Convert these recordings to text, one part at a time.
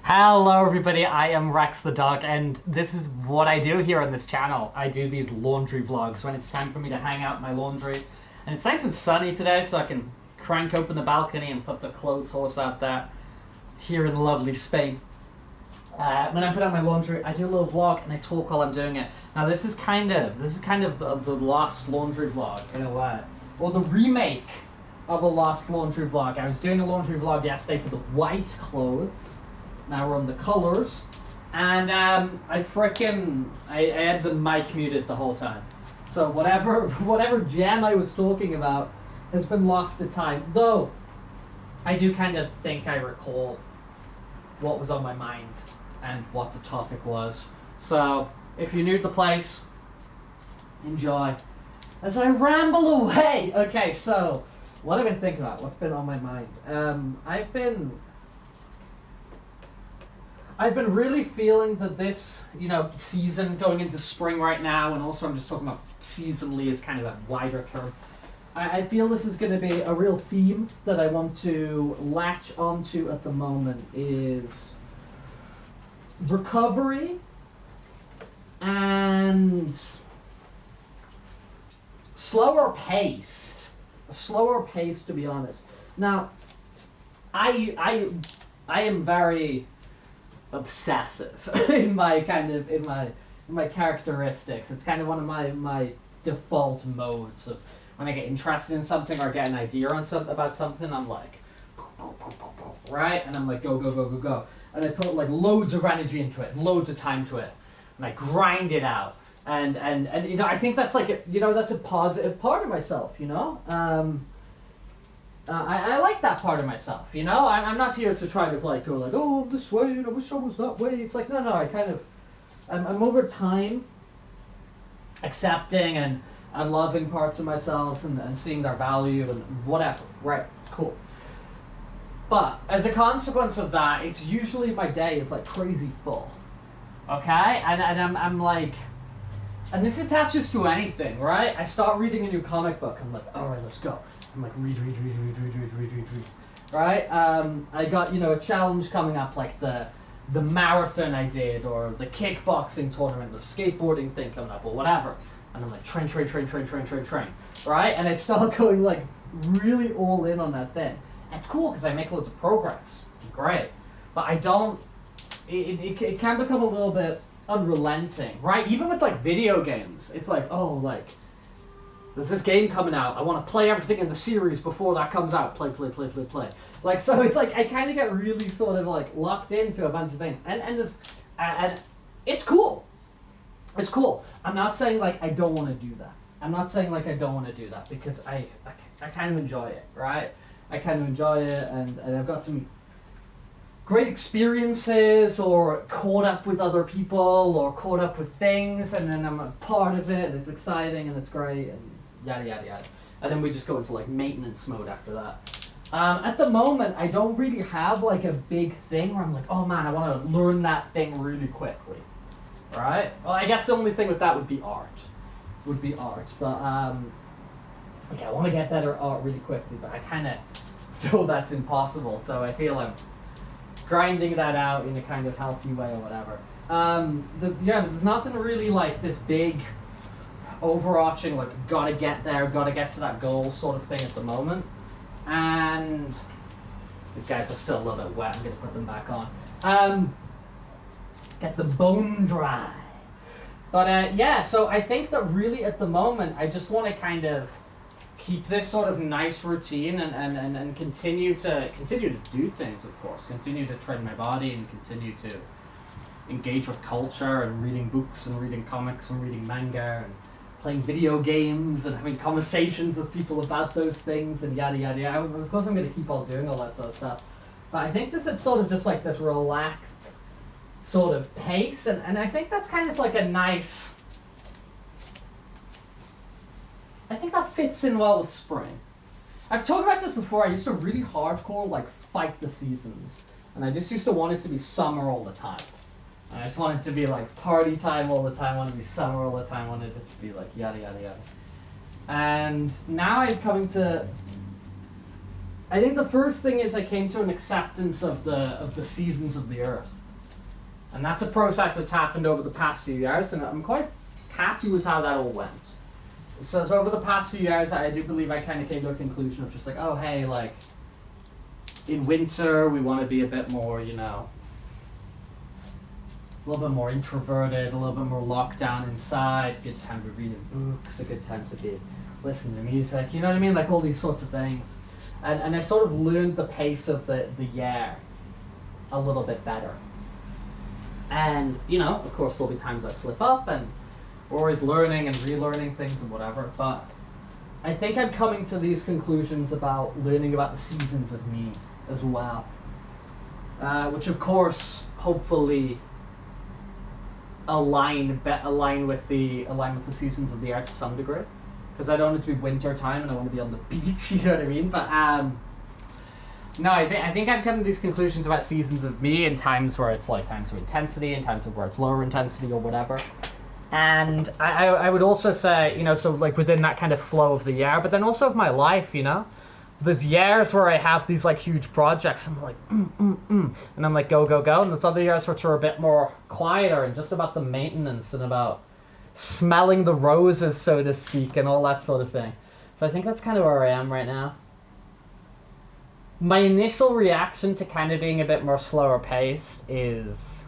Hello everybody, I am Rex the dog, and this is what I do here on this channel. I do these laundry vlogs when it's time for me to hang out my laundry. And it's nice and sunny today, so I can crank open the balcony and put the clothes horse out there here in lovely Spain. When I put out my laundry, I do a little vlog and I talk while I'm doing it. Now this is kind of the lost laundry vlog in a way, or the remake of a lost laundry vlog. I was doing a laundry vlog yesterday for the white clothes. Now we're on the colors, and I had the mic muted the whole time, so whatever gem I was talking about has been lost to time. Though I do kind of think I recall what was on my mind and what the topic was. So if you're new to the place, enjoy as I ramble away. Okay, so what I've been thinking about, what's been on my mind. I've been really feeling that this, season going into spring right now, and also I'm just talking about seasonally as kind of a wider term. I feel this is going to be a real theme that I want to latch onto at the moment is recovery and slower paced. A slower pace, to be honest. Now, I am very obsessive in my characteristics. It's kind of one of my default modes of when I get interested in something or get an idea on about something. I'm like, right, and I'm like go, and I put like loads of energy into it, loads of time to it, and I grind it out. And I think that's like that's a positive part of myself. I like that part of myself, I'm not here to try to go like, oh, I'm this way, and I wish I was that way. It's like, no, I'm over time accepting and loving parts of myself and seeing their value and whatever, right, cool. But as a consequence of that, it's usually my day is like crazy full, okay? And I'm like, and this attaches to anything, right? I start reading a new comic book, I'm like, all right, let's go. I'm like, read. Right? I got, a challenge coming up, like the marathon I did, or the kickboxing tournament, the skateboarding thing coming up, or whatever. And I'm like, train. Right? And I start going, like, really all in on that thing. And it's cool, because I make loads of progress. Great. But I don't, it can become a little bit unrelenting, right? Even with, like, video games, it's like, oh, like, there's this game coming out. I want to play everything in the series before that comes out. Play. Like, so it's like I kind of get really sort of like locked into a bunch of things, and it's cool. It's cool. I'm not saying like I don't want to do that. Because I kind of enjoy it, right? I kind of enjoy it, and I've got some great experiences, or caught up with other people, or caught up with things, and then I'm a part of it, and it's exciting, and it's great, and yada. And then we just go into like maintenance mode after that. At the moment, I don't really have like a big thing where I'm like, oh man, I want to learn that thing really quickly, right? Well, I guess the only thing with that would be art. But I want to get better at art really quickly, but I kind of know that's impossible, so I feel I'm grinding that out in a kind of healthy way or whatever. There's nothing really like this big overarching like gotta get to that goal sort of thing at the moment. And these guys are still a little bit wet. I'm gonna put them back on. Get the bone dry. But so I think that really at the moment I just want to kind of keep this sort of nice routine and continue to do things, of course. Continue to train my body and continue to engage with culture and reading books and reading comics and reading manga and playing video games and having conversations with people about those things and yada. Of course I'm going to keep on doing all that sort of stuff. But I think it's sort of just like this relaxed sort of pace, and I think that's kind of like a nice... I think that fits in well with spring. I've talked about this before. I used to really hardcore like fight the seasons, and I just used to want it to be summer all the time. And I just wanted it to be like party time all the time. I wanted it to be summer all the time. I wanted it to be like yada. And now I'm coming to I think the first thing is I came to an acceptance of the seasons of the earth. And that's a process that's happened over the past few years, and I'm quite happy with how that all went. So over the past few years, I do believe I kind of came to a conclusion of just like, oh, hey, like, in winter, we want to be a bit more, you know, a little bit more introverted, a little bit more locked down inside, a good time to read books, a good time to be listening to music, you know what I mean? Like all these sorts of things. And I sort of learned the pace of the year a little bit better. And, you know, of course there'll be times I slip up, and we're always learning and relearning things and whatever, but I think I'm coming to these conclusions about learning about the seasons of me as well. Which of course, hopefully, align with the seasons of the earth to some degree, because I don't want it to be winter time and I want to be on the beach. You know what I mean? But no, I think I'm coming to these conclusions about seasons of me and times where it's like times of intensity and times of where it's lower intensity or whatever. And I would also say, you know, so like within that kind of flow of the year, but then also of my life, you know, there's years where I have these like huge projects and I'm like, and I'm like, go, and there's other years which are a bit more quieter and just about the maintenance and about smelling the roses, so to speak, and all that sort of thing. So I think that's kind of where I am right now. My initial reaction to kind of being a bit more slower paced is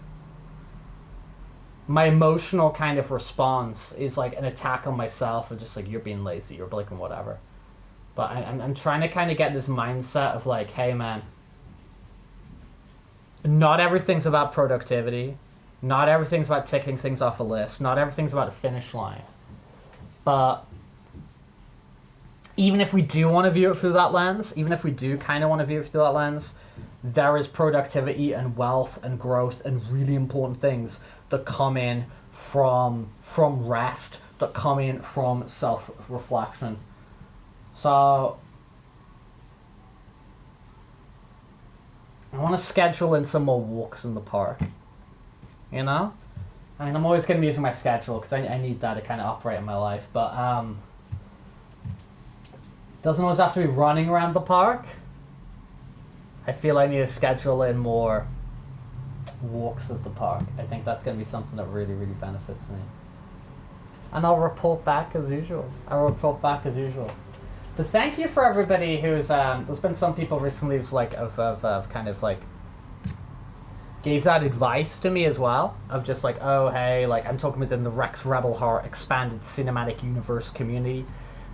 my emotional kind of response is like an attack on myself of just like, you're being lazy, you're blinking whatever. But I'm trying to kind of get this mindset of like, hey man, not everything's about productivity. Not everything's about ticking things off a list. Not everything's about a finish line. But even if we do want to view it through that lens, even if we do kind of want to view it through that lens, there is productivity and wealth and growth and really important things that come in from rest, that come in from self-reflection. So I want to schedule in some more walks in the park, you know? I mean, I'm always going to be using my schedule because I need that to kind of operate in my life, but doesn't always have to be running around the park. I feel I need to schedule in more walks of the park. I think that's going to be something that really, really benefits me. And I'll report back as usual. But thank you for everybody who's there's been some people recently who's like of kind of like gave that advice to me as well, of just like, oh hey, like I'm talking within the Rex Rebel Heart expanded cinematic universe community.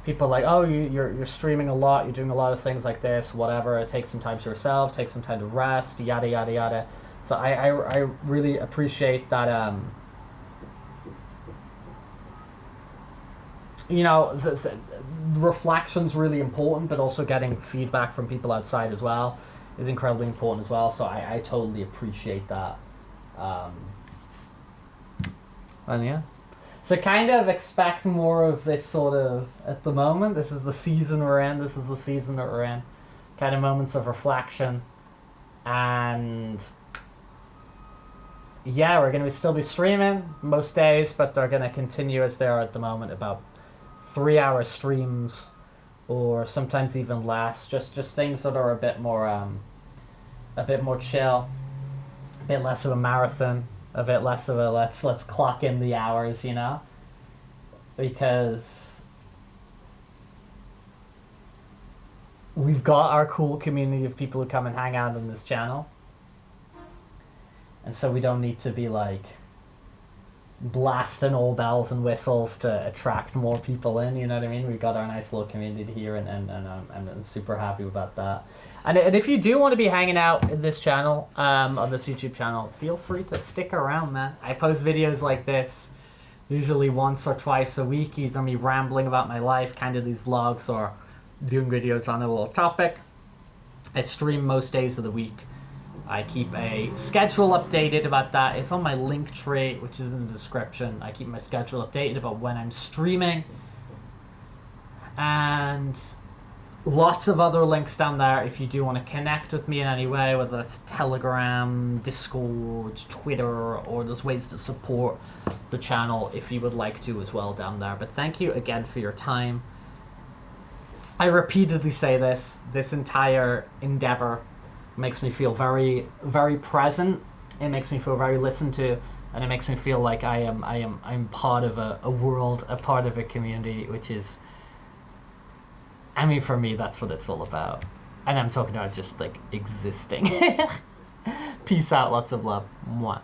People like, oh, you're streaming a lot, you're doing a lot of things like this, whatever, take some time to yourself, take some time to rest, yada yada yada. So I really appreciate that. You know, the reflection's really important, but also getting feedback from people outside as well is incredibly important as well. So I totally appreciate that. And yeah. So kind of expect more of this sort of, at the moment, this is the season we're in, kind of moments of reflection. And yeah, we're going to still be streaming most days, but they're going to continue as they are at the moment, about 3-hour streams, or sometimes even less. Just things that are a bit more chill, a bit less of a marathon, a bit less of a let's clock in the hours, you know, because we've got our cool community of people who come and hang out on this channel, and so we don't need to be like blasting all bells and whistles to attract more people in, you know what I mean? We've got our nice little community here, and I'm super happy about that. And if you do want to be hanging out in this channel, on this YouTube channel, feel free to stick around, man. I post videos like this usually once or twice a week, either me rambling about my life, kind of these vlogs, or doing videos on a little topic. I stream most days of the week. I keep a schedule updated about that. It's on my link tree, which is in the description. I keep my schedule updated about when I'm streaming. And lots of other links down there if you do want to connect with me in any way, whether that's Telegram, Discord, Twitter, or there's ways to support the channel if you would like to as well down there. But thank you again for your time. I repeatedly say this entire endeavor makes me feel very, very present. It makes me feel very listened to, and it makes me feel like I'm part of a world, a part of a community, which is, I mean, for me, that's what it's all about. And I'm talking about just like existing. Peace out, lots of love. Mwah.